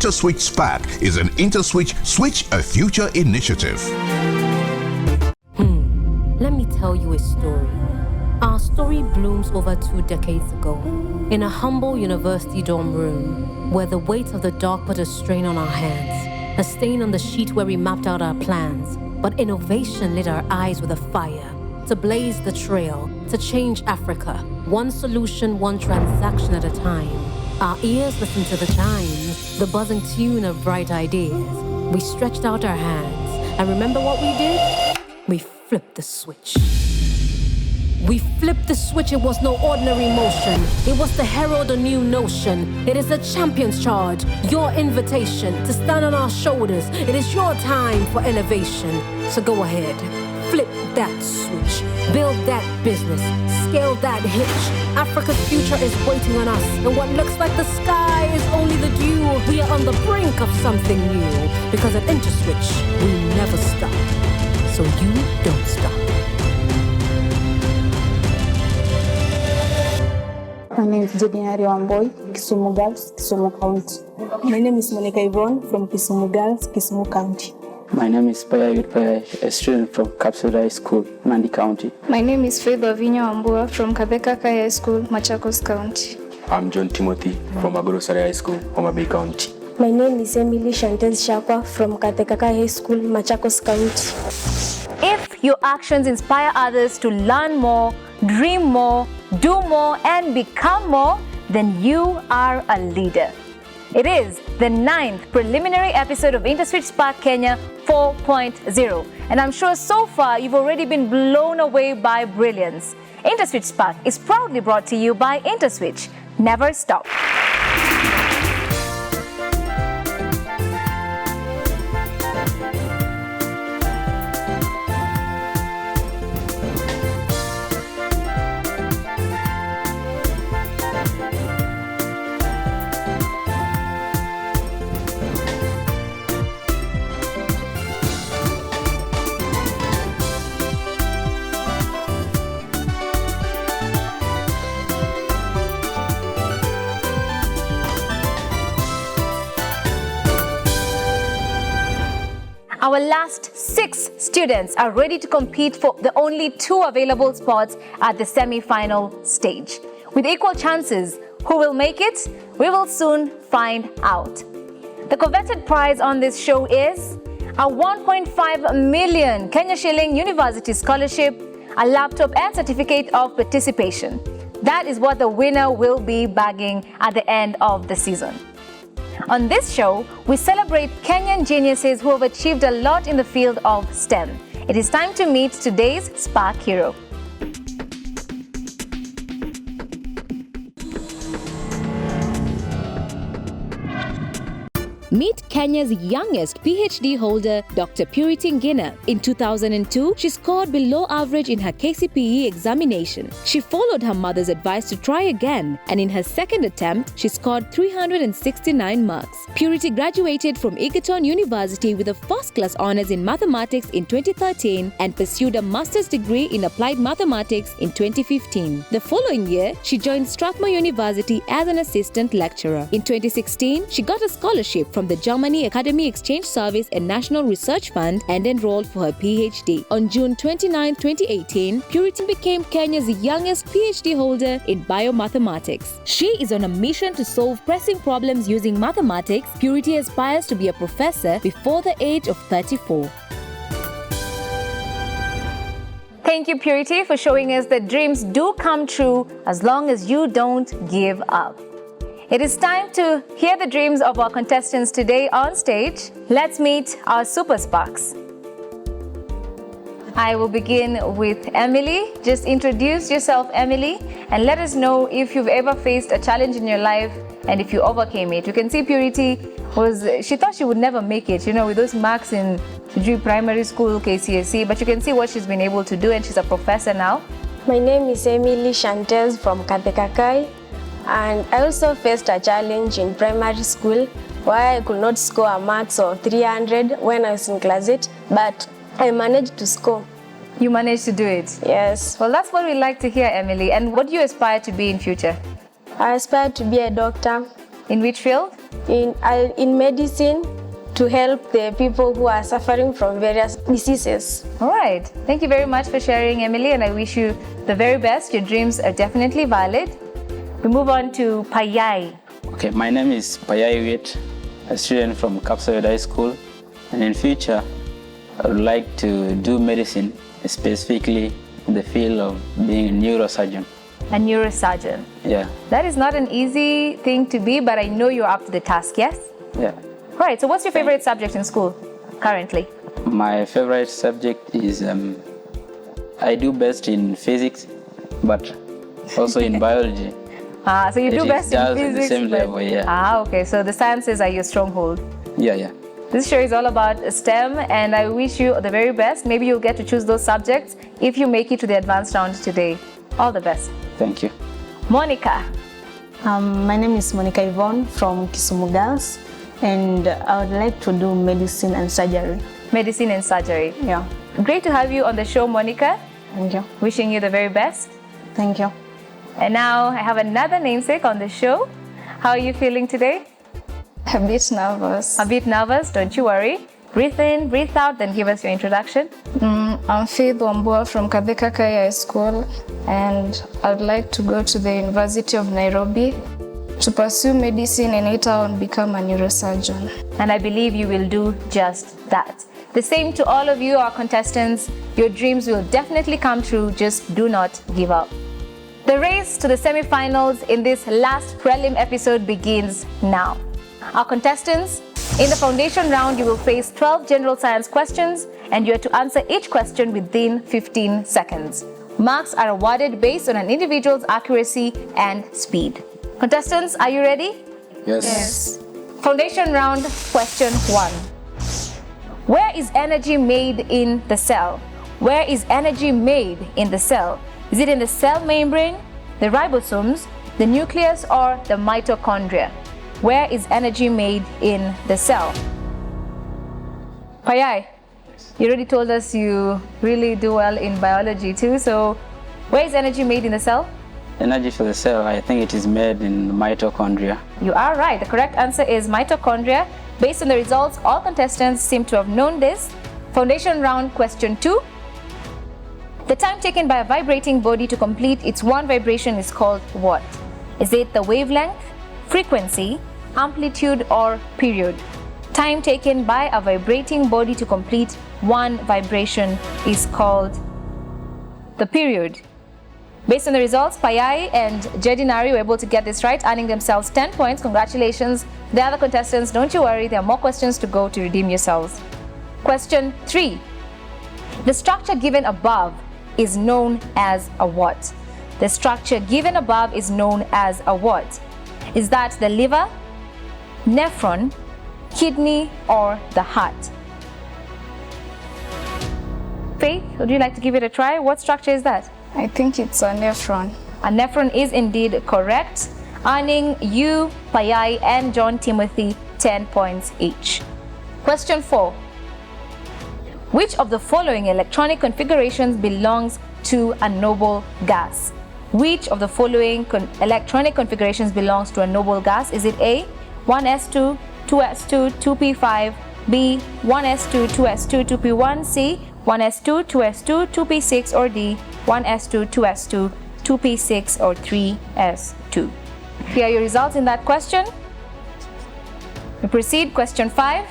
InterswitchSPAK is an IntersWitch Switch a Future initiative. Let me tell you a story. Our story blooms over 2 decades ago in a humble university dorm room where the weight of the dark put a strain on our hands, a stain on the sheet where we mapped out our plans. But innovation lit our eyes with a fire to blaze the trail, to change Africa, one solution, one transaction at a time. Our ears listened to the chimes, the buzzing tune of bright ideas. We stretched out our hands, and remember what we did? We flipped the switch. We flipped the switch. It was no ordinary motion. It was to herald a new notion. It is a champion's charge, your invitation to stand on our shoulders. It is your time for elevation. So go ahead, flip that switch, build that business, scale that hitch. Africa's future is waiting on us, and what looks like the sky is only the dew. We are on the brink of something new, because at IntersWitch, we never stop. So you don't stop. My name is Jedinari Wamboi, Kisumu Girls, Kisumu County. My name is Monica Yvonne from Kisumu Girls, Kisumu County. My name is Paya Yudpaya, a student from Capsule High School, Nandi County. My name is Faith Wavinya Wambua from Kabeka High School, Machakos County. I'm John Timothy from Agorosari High School, Homa Bay County. My name is Emily Shantez Shakwa from Katekaka High School, Machakos County. If your actions inspire others to learn more, dream more, do more, and become more, then you are a leader. It is the 9th preliminary episode of InterswitchSPAK Kenya 4.0, and I'm sure so far you've already been blown away by brilliance. InterswitchSPAK is proudly brought to you by IntersWitch. Never stop. Our last 6 students are ready to compete for the only 2 available spots at the semi-final stage. With equal chances, who will make it? We will soon find out. The coveted prize on this show is a 1.5 million Kenya shilling university scholarship, a laptop and certificate of participation. That is what the winner will be bagging at the end of the season. On this show, we celebrate Kenyan geniuses who have achieved a lot in the field of STEM. It is time to meet today's SPAK hero. Meet Kenya's youngest PhD holder, Dr. Purity Ngina. In 2002, she scored below average in her KCPE examination. She followed her mother's advice to try again, and in her second attempt, she scored 369 marks. Purity graduated from Egerton University with a first-class honors in mathematics in 2013 and pursued a master's degree in applied mathematics in 2015. The following year, she joined Strathmore University as an assistant lecturer. In 2016, she got a scholarship from the Germany Academy Exchange Service and National Research Fund and enrolled for her PhD. On June 29, 2018, Purity became Kenya's youngest PhD holder in biomathematics. She is on a mission to solve pressing problems using mathematics. Purity aspires to be a professor before the age of 34. Thank you, Purity, for showing us that dreams do come true as long as you don't give up. It is time to hear the dreams of our contestants today on stage. Let's meet our Super Sparks. I will begin with Emily. Just introduce yourself, Emily, and let us know if you've ever faced a challenge in your life and if you overcame it. You can see Purity she thought she would never make it, with those marks in primary school, KCSE, but you can see what she's been able to do, and she's a professor now. My name is Emily Shantez from Kathekakai. And I also faced a challenge in primary school where I could not score a marks of 300 when I was in class 8, but I managed to score. You managed to do it? Yes. Well, that's what we like to hear, Emily. And what do you aspire to be in future? I aspire to be a doctor In which field? In medicine, to help the people who are suffering from various diseases. All right. Thank you very much for sharing, Emily, and I wish you the very best. Your dreams are definitely valid. We move on to Payai. Okay, my name is Payai Wit, a student from Kapsawed High School, and in future, I would like to do medicine, specifically in the field of being a neurosurgeon. A neurosurgeon. Yeah. That is not an easy thing to be, but I know you're up to the task, yes? Yeah. Right, so what's your favorite subject in school currently? My favorite subject is, I do best in physics, but also in biology. So you do best in physics? At the same level, yeah. Okay, so the sciences are your stronghold. Yeah. This show is all about STEM, and I wish you the very best. Maybe you'll get to choose those subjects if you make it to the advanced round today. All the best. Thank you. Monica. My name is Monica Yvonne from Kisumu Girls, and I would like to do medicine and surgery. Medicine and surgery. Yeah. Great to have you on the show, Monica. Thank you. Wishing you the very best. Thank you. And now I have another namesake on the show. How are you feeling today? A bit nervous. A bit nervous, don't you worry. Breathe in, breathe out, then give us your introduction. I'm Faith Wambua from Kadheka Kai High School, and I'd like to go to the University of Nairobi to pursue medicine and later on become a neurosurgeon. And I believe you will do just that. The same to all of you, our contestants. Your dreams will definitely come true. Just do not give up. The race to the semi-finals in this last prelim episode begins now. Our contestants, in the foundation round, you will face 12 general science questions, and you are to answer each question within 15 seconds. Marks are awarded based on an individual's accuracy and speed. Contestants, are you ready? Yes. Foundation round, question 1. Where is energy made in the cell? Where is energy made in the cell? Is it in the cell membrane, the ribosomes, the nucleus, or the mitochondria? Where is energy made in the cell? Payai, you already told us you really do well in biology too, so where is energy made in the cell? Energy for the cell, I think it is made in mitochondria. You are right. The correct answer is mitochondria. Based on the results, all contestants seem to have known this. Foundation round, question 2. The time taken by a vibrating body to complete its one vibration is called what? Is it the wavelength, frequency, amplitude, or period? Time taken by a vibrating body to complete one vibration is called the period. Based on the results, Payai and Jedinari were able to get this right, earning themselves 10 points. Congratulations. The other contestants, don't you worry, there are more questions to go to redeem yourselves. Question 3. The structure given above is known as a what? The structure given above is known as a what? Is that the liver, nephron, kidney, or the heart? Faith, would you like to give it a try? What structure is that? I think it's a nephron. A nephron is indeed correct, earning you, Payai, and John Timothy 10 points each. Question 4. Which of the following electronic configurations belongs to a noble gas? Which of the following electronic configurations belongs to a noble gas? Is it A, 1s2, 2s2, 2p5, B, 1s2, 2s2, 2p1, C, 1s2, 2s2, 2p6, or D, 1s2, 2s2, 2p6, or 3s2. Here are your results in that question. We proceed. Question 5.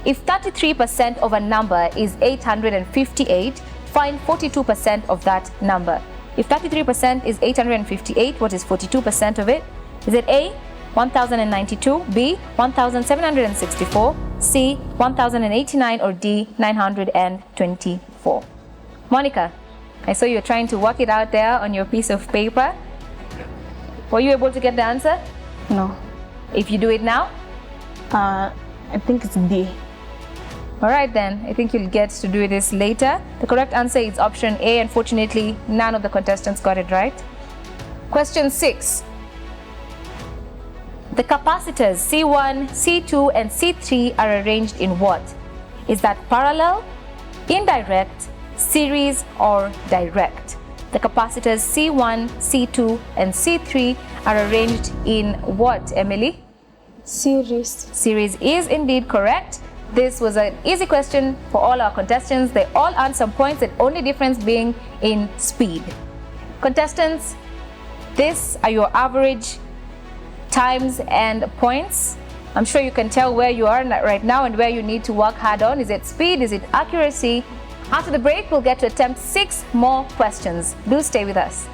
If 33% of a number is 858, find 42% of that number. If 33% is 858, what is 42% of it? Is it A, 1092, B, 1764, C, 1089, or D, 924? Monica, I saw you were trying to work it out there on your piece of paper. Were you able to get the answer? No. If you do it now? I think it's D. All right then, I think you'll get to do this later. The correct answer is option A. Unfortunately, none of the contestants got it right. Question 6. The capacitors C1, C2, and C3 are arranged in what? Is that parallel, indirect, series, or direct? The capacitors C1, C2, and C3 are arranged in what, Emily? Series. Series is indeed correct. This was an easy question for all our contestants. They all earned some points, the only difference being in speed. Contestants, these are your average times and points. I'm sure you can tell where you are right now and where you need to work hard on. Is it speed? Is it accuracy? After the break, we'll get to attempt 6 more questions. Do stay with us.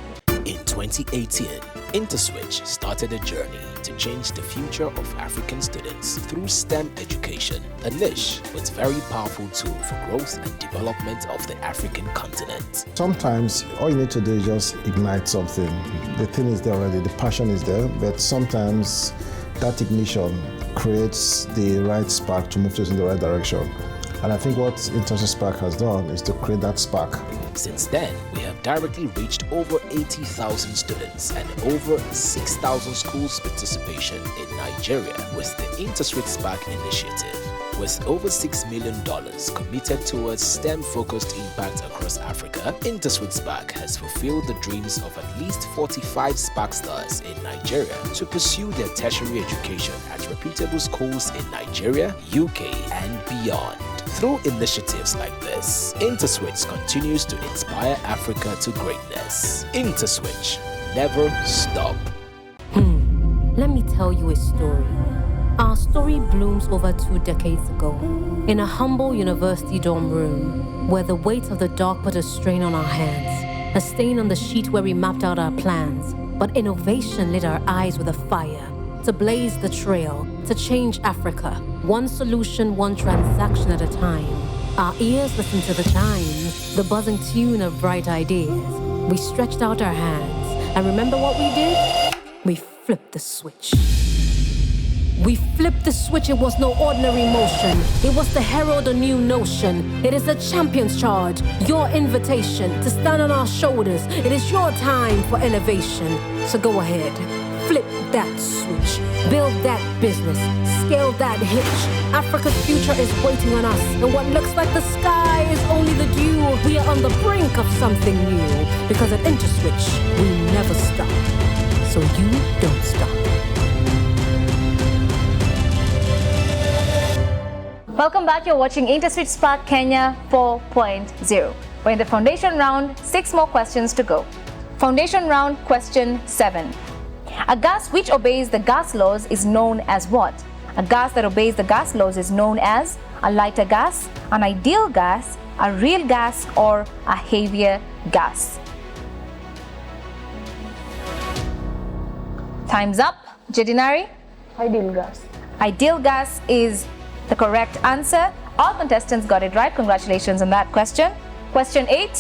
In 2018, Interswitch started a journey to change the future of African students through STEM education, a niche with very powerful tool for growth and development of the African continent. Sometimes all you need to do is just ignite something. The thing is there already, the passion is there, but sometimes that ignition creates the right spark to move us in the right direction. And I think what InterswitchSPAK has done is to create that spark. Since then, we have directly reached over 80,000 students and over 6,000 schools' participation in Nigeria with the InterswitchSPAK initiative. With over $6 million committed towards STEM-focused impact across Africa, InterswitchSPAK has fulfilled the dreams of at least 45 SPAK stars in Nigeria to pursue their tertiary education at reputable schools in Nigeria, UK, and beyond. Through initiatives like this, IntersWitch continues to inspire Africa to greatness. IntersWitch, never stop. Let me tell you a story. Our story blooms over 2 decades ago in a humble university dorm room where the weight of the dark put a strain on our hands, a stain on the sheet where we mapped out our plans. But innovation lit our eyes with a fire to blaze the trail, to change Africa, one solution, one transaction at a time. Our ears listened to the chime, the buzzing tune of bright ideas. We stretched out our hands, and remember what we did? We flipped the switch. We flipped the switch, it was no ordinary motion. It was to herald a new notion. It is a champion's charge, your invitation to stand on our shoulders. It is your time for elevation. So go ahead, flip that switch, build that business, scale that hitch. Africa's future is waiting on us, and what looks like the sky is only the dew. We are on the brink of something new, because at IntersWitch, we never stop. So you don't stop. Welcome back. You're watching InterswitchSPAK Kenya 4.0. We're in the foundation round, 6 more questions to go. Foundation round, question 7. A gas which obeys the gas laws is known as what? A gas that obeys the gas laws is known as a lighter gas, an ideal gas, a real gas, or a heavier gas. Time's up. Jedinari? Ideal gas. Ideal gas is the correct answer. All contestants got it right. Congratulations on that question. Question 8.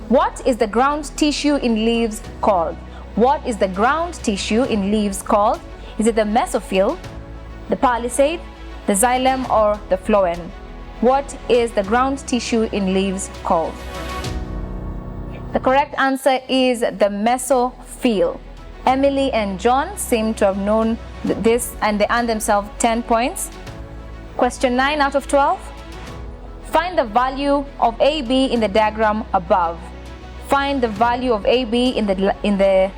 What is the ground tissue in leaves called? What is the ground tissue in leaves called? Is it the mesophyll, the palisade, the xylem, or the phloem? What is the ground tissue in leaves called? The correct answer is the mesophyll. Emily and John seem to have known this and they earned themselves 10 points. Question 9 out of 12. Find the value of AB in the diagram above. Find the value of AB in the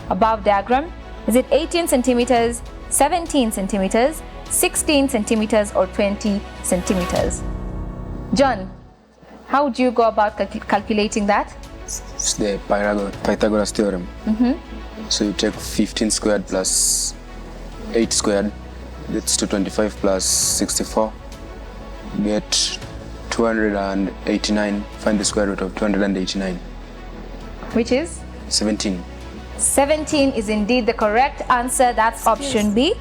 above diagram. Is it 18 centimeters, 17 centimeters, 16 centimeters, or 20 centimeters? John, how would you go about calculating that? It's the Pythagoras theorem. So you take 15 squared plus 8 squared, that's 225 plus 64. Get 289. Find the square root of 289. Which is? 17. 17 is indeed the correct answer. That's option B.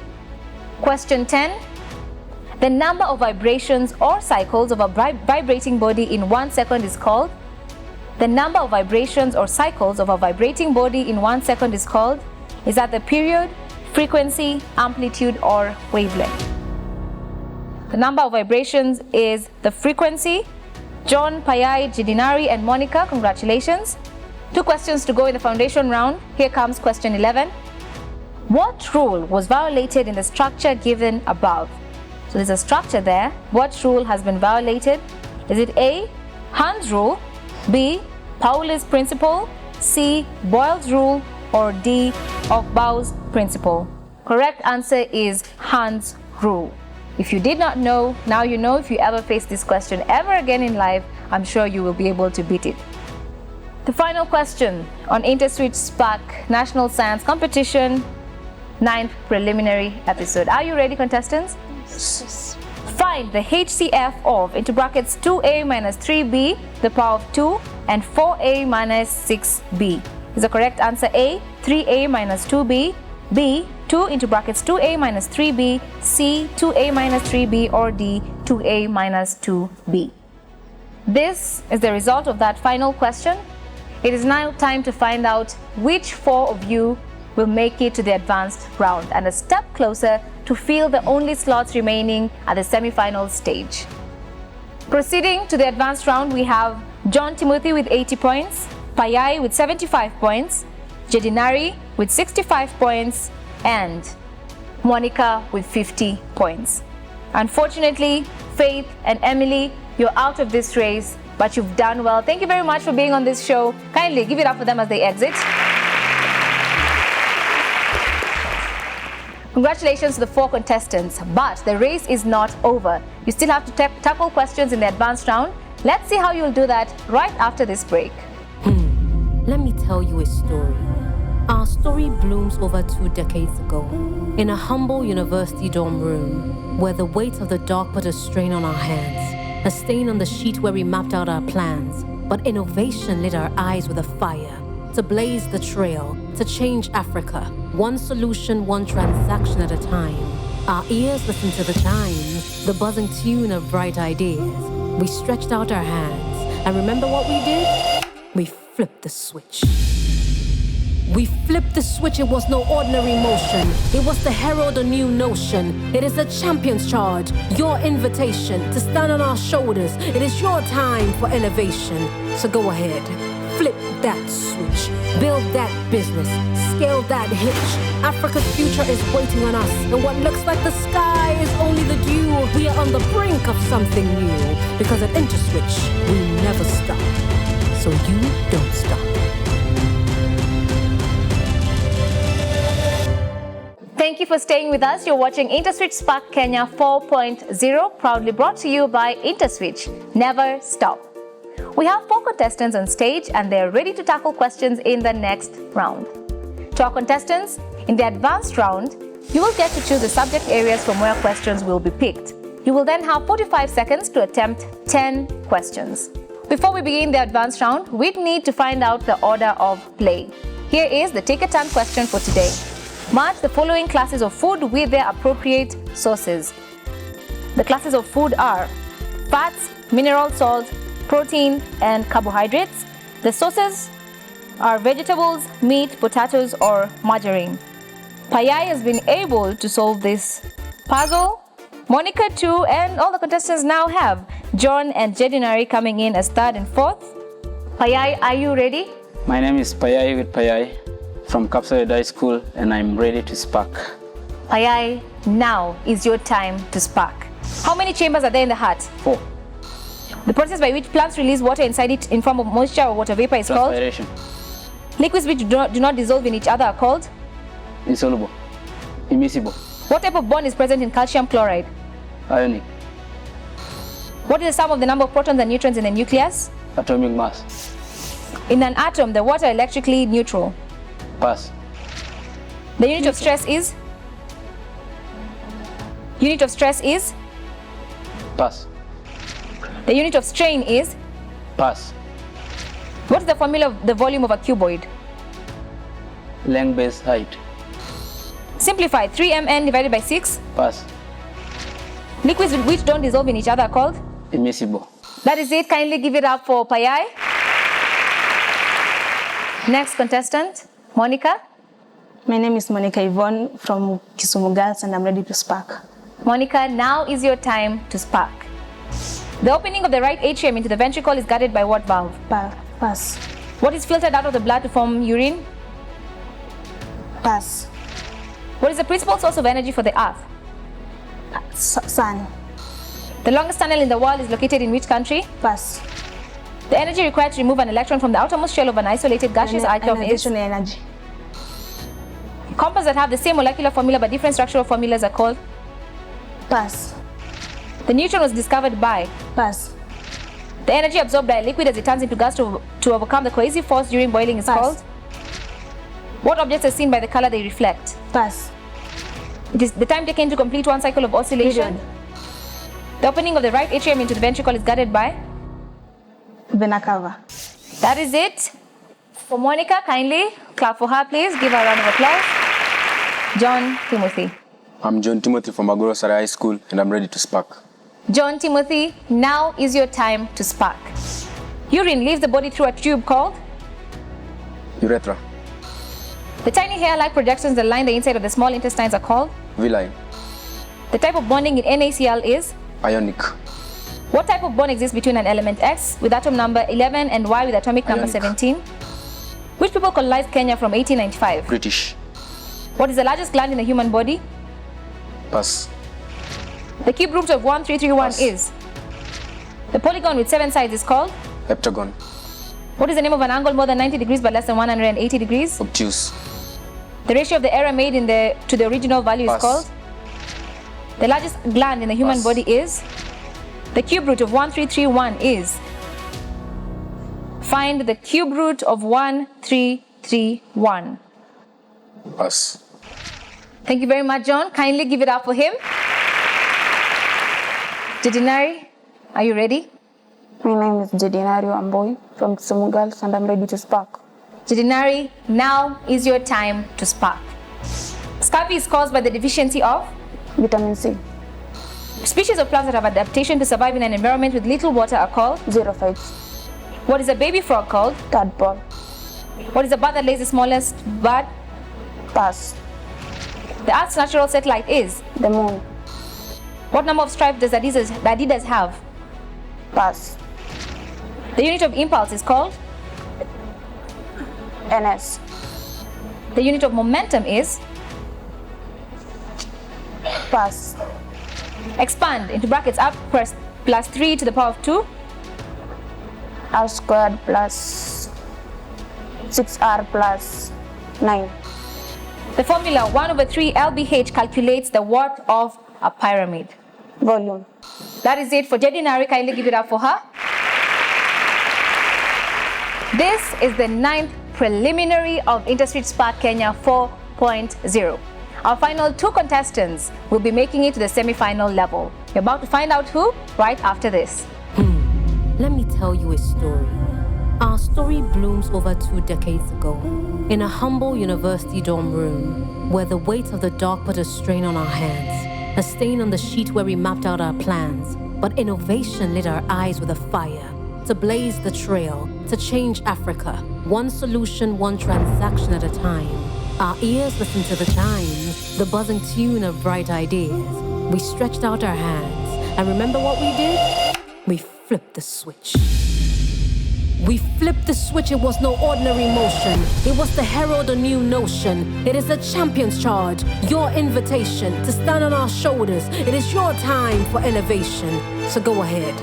Question 10. The number of vibrations or cycles of a vibrating body in 1 second is called? The number of vibrations or cycles of a vibrating body in 1 second is called? Is that the period, frequency, amplitude, or wavelength? The number of vibrations is the frequency. John, Payai, Jidinari, and Monica, congratulations. 2 questions to go in the foundation round. Here comes question 11. What rule was violated in the structure given above? So there's a structure there. What rule has been violated? Is it A, Hund's rule, B, Pauli's principle, C, Boyle's rule, or D. Aufbau's principle? Correct answer is Hans' rule. If you did not know, now you know. If you ever face this question ever again in life, I'm sure you will be able to beat it. The final question on InterswitchSPAK National Science Competition 9th preliminary episode. Are you ready, contestants? Yes. Find the HCF of, into brackets, 2a minus 3b, the power of 2, and 4a minus 6b. Is the correct answer A, 3a minus 2b, B, 2 into brackets 2a minus 3b, C, 2a minus 3b, or D, 2a minus 2b? This is the result of that final question. It is now time to find out which 4 of you will make it to the advanced round and a step closer to fill the only slots remaining at the semi-final stage. Proceeding to the advanced round, we have John Timothy with 80 points, Payai with 75 points, Jedinari with 65 points, and Monica with 50 points. Unfortunately, Faith and Emily, you're out of this race, but you've done well. Thank you very much for being on this show. Kindly give it up for them as they exit. Congratulations to the 4 contestants, but the race is not over. You still have to tackle questions in the advanced round. Let's see how you'll do that right after this break. Let me tell you a story. Our story blooms over 2 decades ago in a humble university dorm room where the weight of the dark put a strain on our hands, a stain on the sheet where we mapped out our plans. But innovation lit our eyes with a fire to blaze the trail, to change Africa, one solution, one transaction at a time. Our ears listened to the chimes, the buzzing tune of bright ideas. We stretched out our hands, and remember what we did? We flipped the switch. We flipped the switch. It was no ordinary motion. It was to herald a new notion. It is a champion's charge, your invitation to stand on our shoulders. It is your time for elevation. So go ahead, flip that switch, build that business, scale that hitch. Africa's future is waiting on us, and what looks like the sky is only the dew. We are on the brink of something new, because at IntersWitch, we never stop. So you don't stop. Thank you for staying with us. You're watching InterswitchSPAK Kenya 4.0, proudly brought to you by IntersWitch. Never stop. We have 4 contestants on stage and they're ready to tackle questions in the next round. To our contestants, in the advanced round, you will get to choose the subject areas from where questions will be picked. You will then have 45 seconds to attempt 10 questions. Before we begin the advanced round, we'd need to find out the order of play. Here is the take a turn question for today. Match the following classes of food with their appropriate sources. The classes of food are fats, mineral salts, protein, and carbohydrates. The sources are vegetables, meat, potatoes, or margarine. Payai has been able to solve this puzzle. Monica too, and all the contestants now have John and Jedinari coming in as 3rd and 4th. Payai, are you ready? My name is Payai with Payai from STEM.The High School, and I'm ready to spark. Payai, now is your time to spark. How many chambers are there in the heart? 4. The process by which plants release water inside it in form of moisture or water vapor is called? Transpiration. Liquids which do not dissolve in each other are called? Insoluble. Immiscible. What type of bond is present in calcium chloride? Ionic. What is the sum of the number of protons and neutrons in the nucleus? Atomic mass. In an atom, the water electrically neutral. Pass. The unit of stress is? Unit of stress is? Pass. The unit of strain is? Pass. What is the formula of the volume of a cuboid? Length base height. Simplify. 3mn divided by 6. Pass. Liquids which don't dissolve in each other are called? Immiscible. That is it. Kindly give it up for Payai. Next contestant, Monica. My name is Monica Yvonne from Kisumu Girls, and I'm ready to spark. Monica, now is your time to spark. The opening of the right atrium into the ventricle is guarded by what valve? Pass. What is filtered out of the blood to form urine? Pass. What is the principal source of energy for the earth? Sun. The longest tunnel in the world is located in which country? Pass. The energy required to remove an electron from the outermost shell of an isolated gaseous atom is? Ionization energy. Compounds that have the same molecular formula but different structural formulas are called? Pass. The neutron was discovered by? Pass. The energy absorbed by a liquid as it turns into gas to overcome the cohesive force during boiling is Pass. called? What objects are seen by the color they reflect? Pass. It is the time taken to complete one cycle of oscillation. Period. The opening of the right atrium into the ventricle is guarded by? Vena cava. That is it. For Monica, kindly clap for her, please. Give her a round of applause. John Timothy. I'm John Timothy from Agoro Sarai High School, and I'm ready to spark. John Timothy, now is your time to spark. Urine leaves the body through a tube called? Urethra. The tiny hair-like projections that line the inside of the small intestines are called? Villi. The type of bonding in NaCl is? Ionic. What type of bond exists between an element X with atom number 11 and Y with atomic number Ionic. 17? Which people colonized Kenya from 1895? British. What is the largest gland in the human body? Pass. The cube root of 1331 Pass. is? The polygon with 7 sides is called? Heptagon. What is the name of an angle more than 90 degrees but less than 180 degrees? Obtuse. The ratio of the error made to the original value Pass. is called? The largest gland in the human Pass. body is? The cube root of 1331 is? Find the cube root of 1331. Pass. Thank you very much, John. Kindly give it up for him. Jedinari, are you ready? My name is Jedinari Wamboi from Kisumu Girls, and I'm ready to spark. Jedinari, now is your time to spark. Scurvy is caused by the deficiency of? Vitamin C. Species of plants that have adaptation to survive in an environment with little water are called? Xerophytes. What is a baby frog called? Tadpole. What is the bird that lays the smallest bird? Pass. The Earth's natural satellite is? The moon. What number of stripes does Adidas have? Pass. The unit of impulse is called? NS. The unit of momentum is? Pass. Expand into brackets up plus 3 to the power of 2. R squared plus 6R plus 9. The formula 1/3 LBH calculates the what of a pyramid? Volume. That is it for Jedinari. Kindly give it up for her. This is the 9th preliminary of InterswitchSPAK Kenya 4.0. Our final 2 contestants will be making it to the semi-final level. You're about to find out who right after this. Let me tell you a story. Our story blooms over 2 decades ago in a humble university dorm room where the weight of the dark put a strain on our hands, a stain on the sheet where we mapped out our plans. But innovation lit our eyes with a fire to blaze the trail, to change Africa, one solution, one transaction at a time. Our ears listened to the chime, the buzzing tune of bright ideas. We stretched out our hands, and remember what we did? We flipped the switch. We flipped the switch, it was no ordinary motion. It was to herald a new notion. It is a champion's charge, your invitation to stand on our shoulders. It is your time for elevation. So go ahead,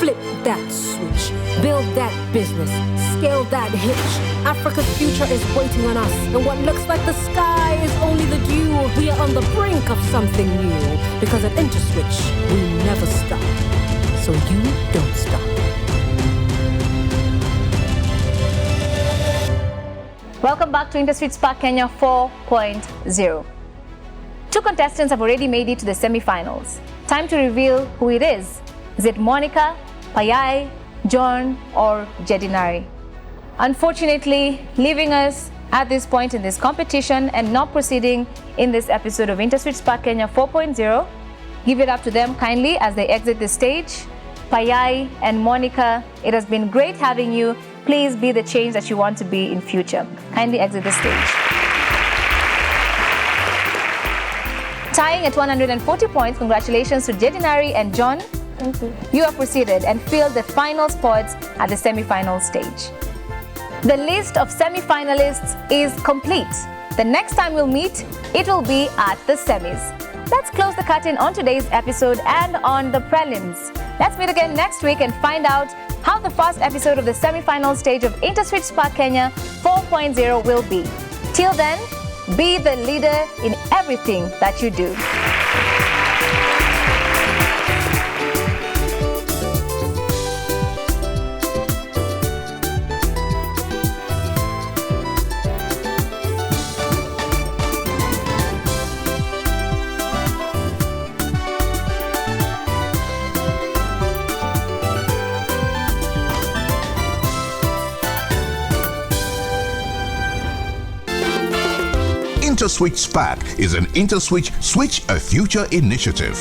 flip that switch, build that business, scale that hitch. Africa's future is waiting on us, and what looks like the sky is only the dew. We are on the brink of something new, because at IntersWitch, we never stop. So you don't stop. Welcome back to InterswitchSPAK Kenya 4.0. 2 contestants have already made it to the semi-finals. Time to reveal who it is. Is it Monica, Payai, John, or Jedinari? Unfortunately, leaving us at this point in this competition and not proceeding in this episode of InterswitchSPAK Kenya 4.0, give it up to them kindly as they exit the stage. Payai and Monica, it has been great having you. Please be the change that you want to be in future. Kindly exit the stage. Tying at 140 points, congratulations to Jedinari and John. Thank you. You have proceeded and filled the final spots at the semi-final stage. The list of semi-finalists is complete. The next time we'll meet, it will be at the semis. Let's close the curtain on today's episode and on the prelims. Let's meet again next week and find out how the first episode of the semi-final stage of InterswitchSPAK Kenya 4.0 will be. Till then, Be the leader in everything that you do. InterswitchSPAK is an Interswitch Switch a Future initiative.